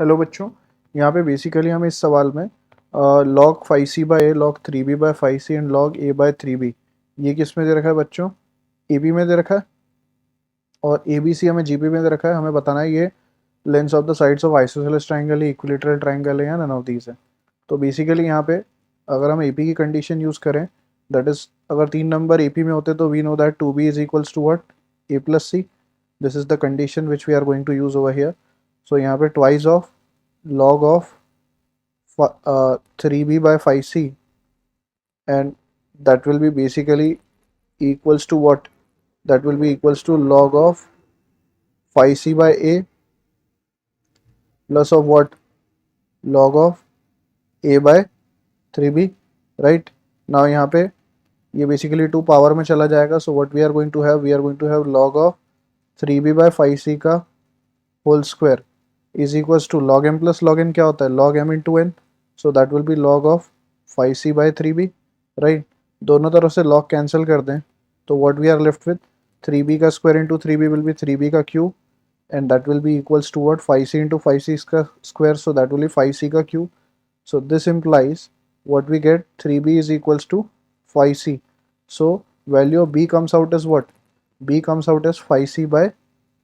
Hello बच्चों, यहाँ पे बेसिकली हम इस सवाल में log 5c/a log 3b/5c and log a/3b ये किस में दे रखा है बच्चों? ए बी में दे रखा है और ए बी सी हमें जी बी में दे रखा है। हमें बताना है ये lens of the sides of isosceles triangle है, इक्विलेटरल ट्राइंगल है या नन ऑफ दीज है। तो बेसिकली यहाँ पे अगर हम ए पी की कंडीशन यूज़ करें, दैट इज अगर 3 नंबर ए पी में होते तो we know that 2b is equals to what, a+c। This is the condition which we are going to use over here. So यहाँ पे twice of log of 3b/5c, and that will be basically equals to what? That will be equals to log of 5c/a plus of what? Log of a/3b, right? now यहाँ पे ये basically 2 power में चला जाएगा, so what we are going to have, we are going to have log of 3b/5c का whole square is equals to log m plus log n क्या होता है? log m into n, so that will be log of 5c/3b, right? दोनों तरफ से log cancel कर दें तो what we are left with 3b का square into 3b will be 3b का cube, and that will be equals to what 5c into 5c का square, so that will be 5c का cube. So this implies what we get, 3b is equals to 5c. So value of b comes out as what? B comes out as 5c by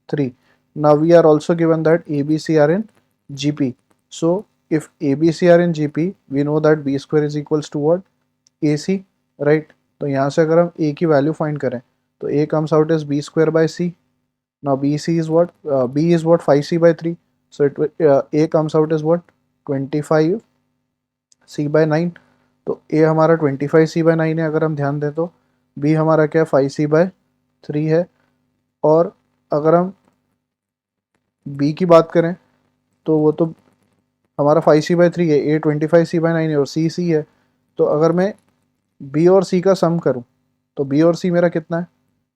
3. Now we are also given that ABC are in GP. So if ABC are in GP, we know that b square is equals to what? AC, right? तो यहाँ से अगर हम a की value find करें तो a comes out as b square by c. Now BC is what? B is what? 5c by 3. So a comes out as what? 25c/9. तो a हमारा 25c/9 है अगर हम ध्यान दें तो, b हमारा क्या है? 5c/3 है। और अगर हम b की बात करें तो वो तो हमारा 5c/3 है, a 25c/9 है और c है। तो अगर मैं b और c का सम करूं तो b और c मेरा कितना है?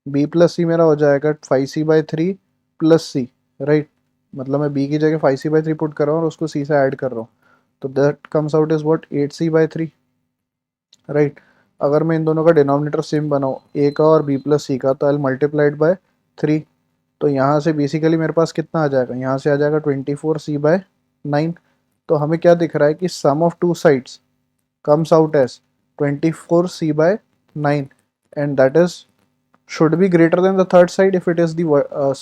b प्लस सी मेरा हो जाएगा 5c/3 प्लस सी, राइट? मतलब मैं b की जगह 5c/3 पुट कर रहा हूँ और उसको c से ऐड कर रहा हूँ, तो that comes out is what? 8c/3, right? अगर मैं इन दोनों का डिनोमिनेटर सेम बनाऊँ, a का और b प्लस सी का, तो आई मल्टीप्लाइड बाय 3। तो यहाँ से बेसिकली मेरे पास कितना आ जाएगा? यहाँ से आ जाएगा 24c/9। तो हमें क्या दिख रहा है कि sum of two sides comes out as 24c/9, and that is should be greater than the third side if it is the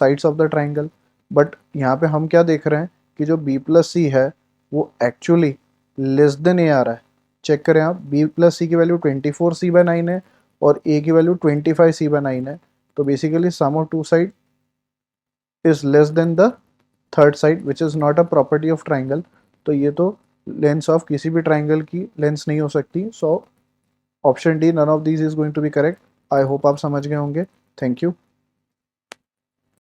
sides of the triangle. but यहाँ पे हम क्या देख रहे हैं कि जो b प्लस सी है वो एक्चुअली लेस देन ए आ रहा है। चेक करें आप, b प्लस सी की वैल्यू 24c/9 है और a की वैल्यू 25c/9 है। तो basically sum of two side is less than the third side which is not a property of triangle. तो ये तो लेंस ऑफ किसी भी ट्राइंगल की लेंस नहीं हो सकती। So option D, none of these is going to be correct. I hope आप समझ गए होंगे। Thank you.